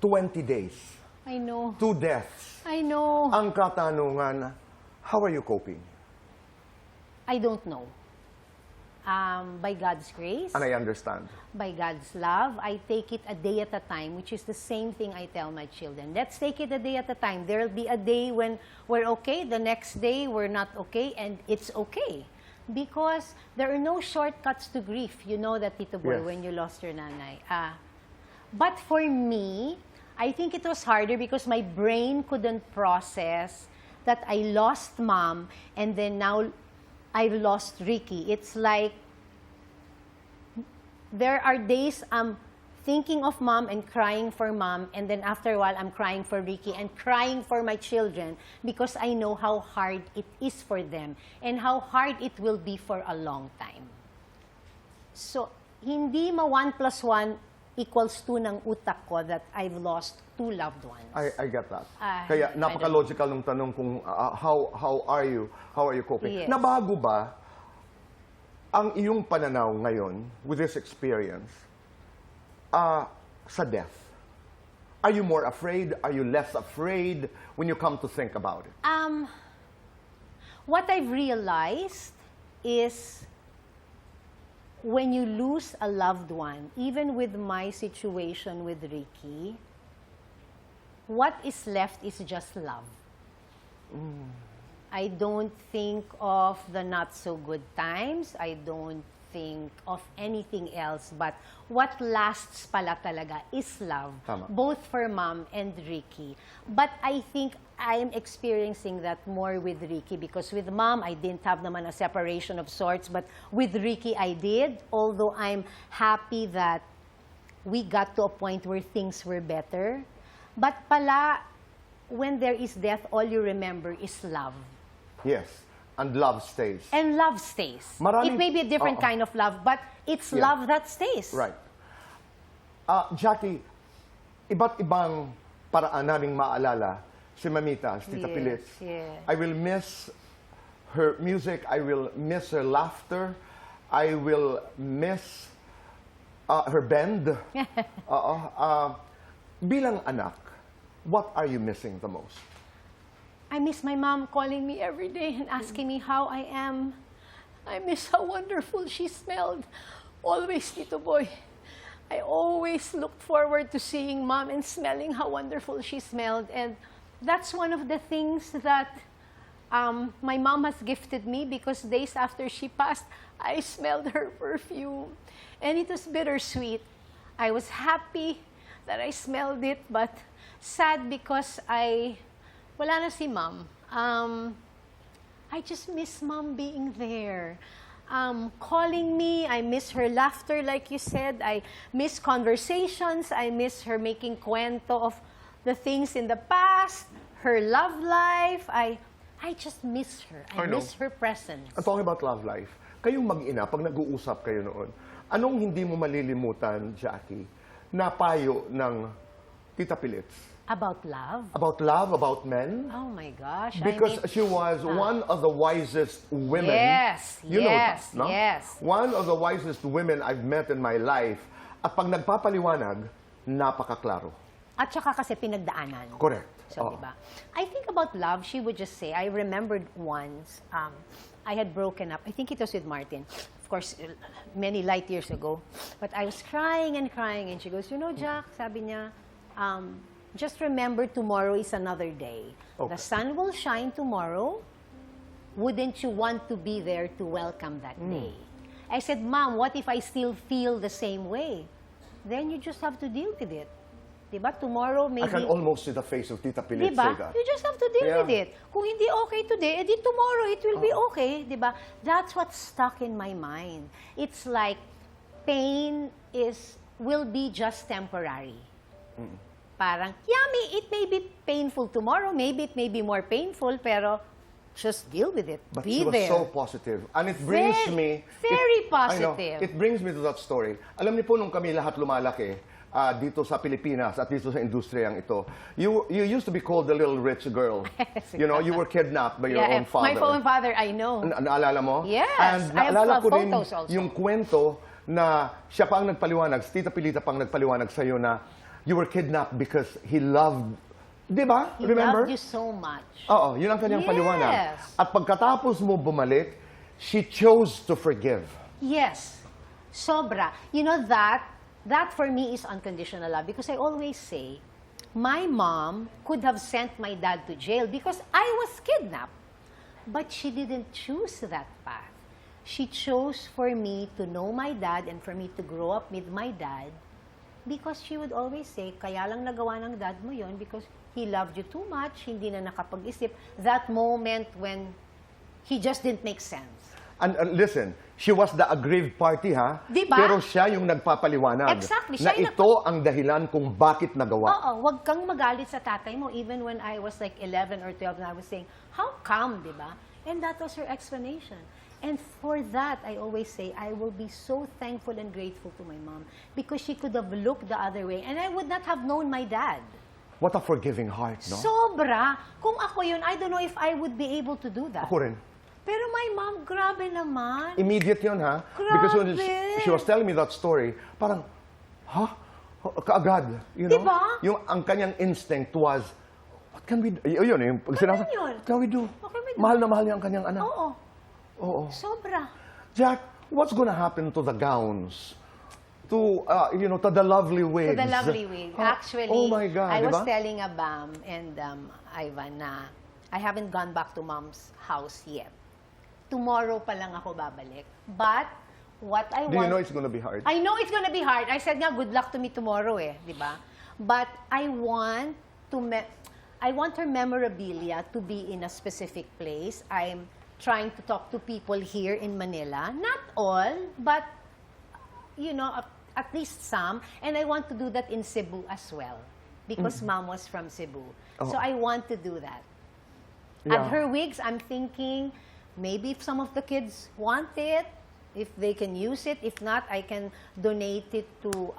20 days. I know. 2 deaths. I know. Ang katanungan, how are you coping? I don't know. By God's grace, And I understand. by God's love, I take it a day at a time, which is the same thing I tell my children. Let's take it a day at a time. There'll be a day when we're okay, the next day we're not okay, and it's okay. Because there are no shortcuts to grief. You know that, Tito Boy, Yes. when you lost your nanay. But for me, I think it was harder because my brain couldn't process that I lost Mom, and then now I've lost Ricky. It's like there are days I'm thinking of Mom and crying for Mom, and then after a while I'm crying for Ricky and crying for my children because I know how hard it is for them and how hard it will be for a long time. So, hindi ma 1 + 1 = 2 ng utak ko that I've lost 2 loved ones. I get that. Kaya napaka-logical ng tanong kung how are you coping? Yes. Nabago ba ang iyong pananaw ngayon with this experience sa death? Are you more afraid? Are you less afraid when you come to think about it? What I've realized is when you lose a loved one, even with my situation with Ricky, what is left is just love. I don't think of the not so good times. I don't think of anything else. But what lasts pala talaga is love. Tama. Both for Mom and Ricky. But I think I'm experiencing that more with Ricky because with Mom, I didn't have naman a separation of sorts. But with Ricky, I did. Although I'm happy that we got to a point where things were better. But pala, when there is death, all you remember is love. Yes. And love stays. And love stays. Maraming- It may be a different kind of love, but it's Yeah. love that stays. Right. Jackie, iba't ibang paraan naming maalala si Mamita, si Tita Yes, Pilits. yes. I will miss her music. I will miss her laughter. I will miss her bend. Bilang anak, what are you missing the most? I miss my mom calling me every day and asking me how I am. I miss how wonderful she smelled. Always, Tito Boy. I always looked forward to seeing Mom and smelling how wonderful she smelled. And that's one of the things that my mom has gifted me because days after she passed, I smelled her perfume. And it was bittersweet. I was happy that I smelled it, but sad because wala na si Mom. I just miss Mom being there. Calling me, I miss her laughter, like you said. I miss conversations. I miss her making kwento of the things in the past, her love life. I just miss her. I miss her presence. And talking about love life, kayong mag-ina, pag nag-uusap kayo noon, anong hindi mo malilimutan, Jackie, na payo ng Tita Pilits? About love? About love, about men? Oh my gosh. Because she was one of the wisest women. Yes, You know that, yes, no? yes. One of the wisest women I've met in my life. At pag nagpapaliwanag, napakaklaro. At saka kasi pinagdaanan. Correct. So, diba? I think about love, she would just say, I remembered once, I had broken up. I think it was with Martin. Of course, many light years ago. But I was crying and crying. And she goes, you know, Jack, sabi niya, just remember tomorrow is another day. Okay. The sun will shine tomorrow. Wouldn't you want to be there to welcome that day? I said, Mom, what if I still feel the same way? Then you just have to deal with it. Diba? Tomorrow, maybe... I can almost see the face of Tita Pilits Diba? say that. You just have to deal Yeah. with it. Kung hindi okay today, edi tomorrow it will be okay. Diba? That's what's stuck in my mind. It's like pain will be just temporary. Parang, yeah, it may be painful tomorrow, maybe it may be more painful, pero just deal with it. But be she was there. so positive. And it brings me... Very I know, positive. it brings me to that story. Alam niyo po, nung kami lahat lumalaki, dito sa Pilipinas at dito sa industriyang ito, you used to be called the little rich girl. You know, you were kidnapped by your own father. My own father, I know. Naalala mo? Yes, And I have naalala ko rin photos also. yung kwento na siya pa ang nagpaliwanag, si Tita Pilita pang nagpaliwanag sa'yo na you were kidnapped because he loved, di ba? He Remember? loved you so much. Oo, yun ang kanyang Yes. paliwanag. At pagkatapos mo bumalik, she chose to forgive. Yes. Sobra. You know, that for me is unconditional love because I always say, my mom could have sent my dad to jail because I was kidnapped. But she didn't choose that path. She chose for me to know my dad and for me to grow up with my dad because she would always say, kaya lang nagawa ng dad mo yon because he loved you too much, hindi na nakapag-isip. That moment when he just didn't make sense. And listen, she was the aggrieved party, ha? Di ba? Pero siya yung nagpapaliwanag Exactly, na siya yung ito ang dahilan kung bakit nagawa. Oo, wag kang magalit sa tatay mo. Even when I was like 11 or 12, and I was saying, how come, di ba? And that was her explanation. And for that, I always say, I will be so thankful and grateful to my mom because she could have looked the other way and I would not have known my dad. What a forgiving heart, no? Sobra. Kung ako yun, I don't know if I would be able to do that. Ako rin. Pero my mom, grabe naman. Immediate yun, ha? Grabe. Because when she was telling me that story, parang, ha? Kaagad, you know? Diba? Yung ang kanyang instinct was, what can we do? Yun, yung pag sinabi, yun? what can we do? What can we do? Mahal na mahal niya ang kanyang anak. Oo. Oo. Sobra. Jack, what's gonna happen to the gowns? To, to the lovely wigs? To the lovely wig. Actually, oh my God, I was diba? telling Bam and Ivan na I haven't gone back to mom's house yet. Tomorrow pa lang ako babalik. But, what I Do want... you know it's gonna be hard? I know it's gonna be hard. I said nga, good luck to me tomorrow di ba? But I want her memorabilia to be in a specific place. I'm trying to talk to people here in Manila. Not all, but, at least some. And I want to do that in Cebu as well. Because Mom was from Cebu. Oh. So I want to do that. Yeah. At her wigs, I'm thinking, maybe if some of the kids want it, if they can use it. If not, I can donate it to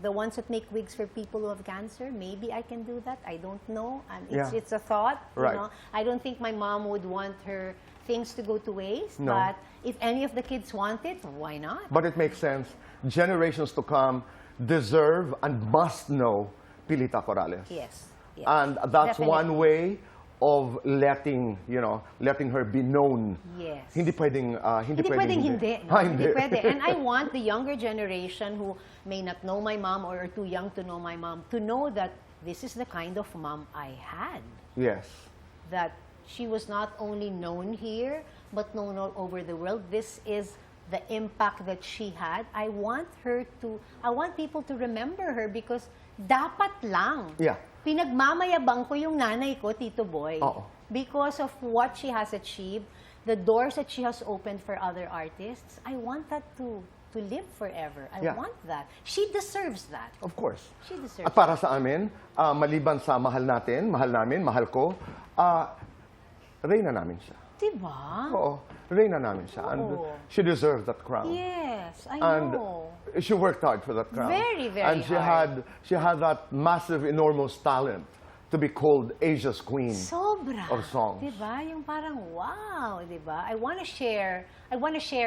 the ones that make wigs for people who have cancer. Maybe I can do that. I don't know. It's a thought. Right. I don't think my mom would want her things to go to waste. No. But if any of the kids want it, why not? But it makes sense. Generations to come deserve and must know Pilita Corales. Yes. And that's Definitely. one way of letting her be known. Yes. Hindi pwedeng hindi. No? Ah, Hindi pwede. And I want the younger generation who may not know my mom or are too young to know my mom to know that this is the kind of mom I had. Yes. That she was not only known here, but known all over the world. This is the impact that she had. I want people to remember her because dapat lang. Yeah. Pinagmamayabang ko yung nanay ko, Tito Boy. Oo. Because of what she has achieved, the doors that she has opened for other artists, I want that to live forever. I Yeah. want that. She deserves that. Of course. She deserves At para sa amin, maliban sa mahal namin, mahal ko, reyna namin siya. Diba? Oo, reyna namin siya. And Oo. she deserved that crown. Yes, I And know. she worked hard for that crown. Very, very and hard. she had that massive, enormous talent to be called Asia's Queen. Sobra. Of songs. Diba? Yung parang, wow, diba? I want to share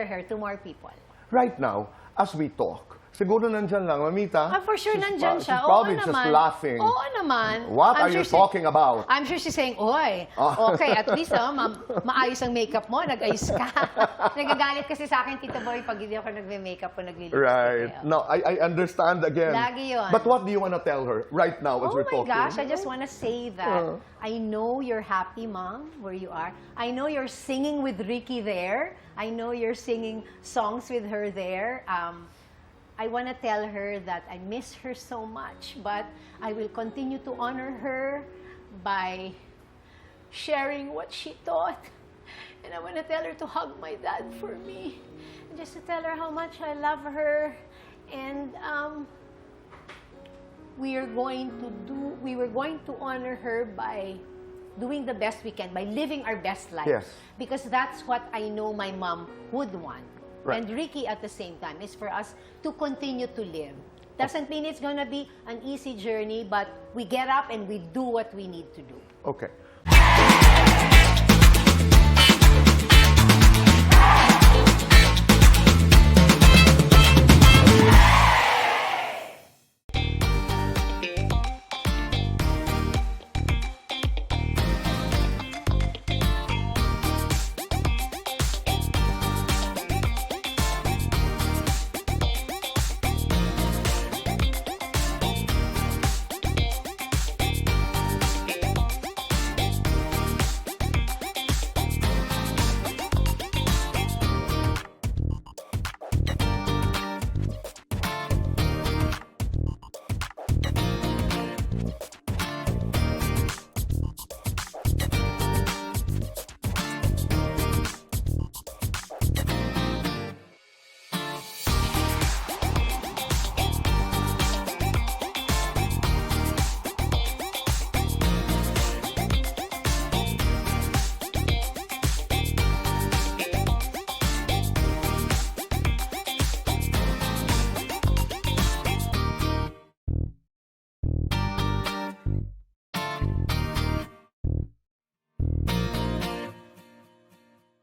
her to more people. Right now, as we talk, siguro nandyan lang, Mamita. For sure, nandyan siya. She's probably Oo just naman. laughing. Oo naman. What I'm are you sure talking about? I'm sure she's saying, oy, okay, at least maayos ang makeup mo, nag-ayos ka. Nagagalit kasi sa akin, Tito Boy, pag hindi ako nagme-makeup o nagli-lipstick. Right. eh. No, I understand again. Lagi yun. But what do you want to tell her right now as Oh we're my talking? gosh, I just want to say that I know you're happy, Mom, where you are. I know you're singing with Ricky there. I know you're singing songs with her there. I want to tell her that I miss her so much, but I will continue to honor her by sharing what she taught. And I want to tell her to hug my dad for me. And just to tell her how much I love her. And we were going to honor her by doing the best we can, by living our best life. Yes. Because that's what I know my mom would want. Right. And Ricky at the same time is for us to continue to live. Doesn't mean it's gonna be an easy journey, but we get up and we do what we need to do. Okay. yan.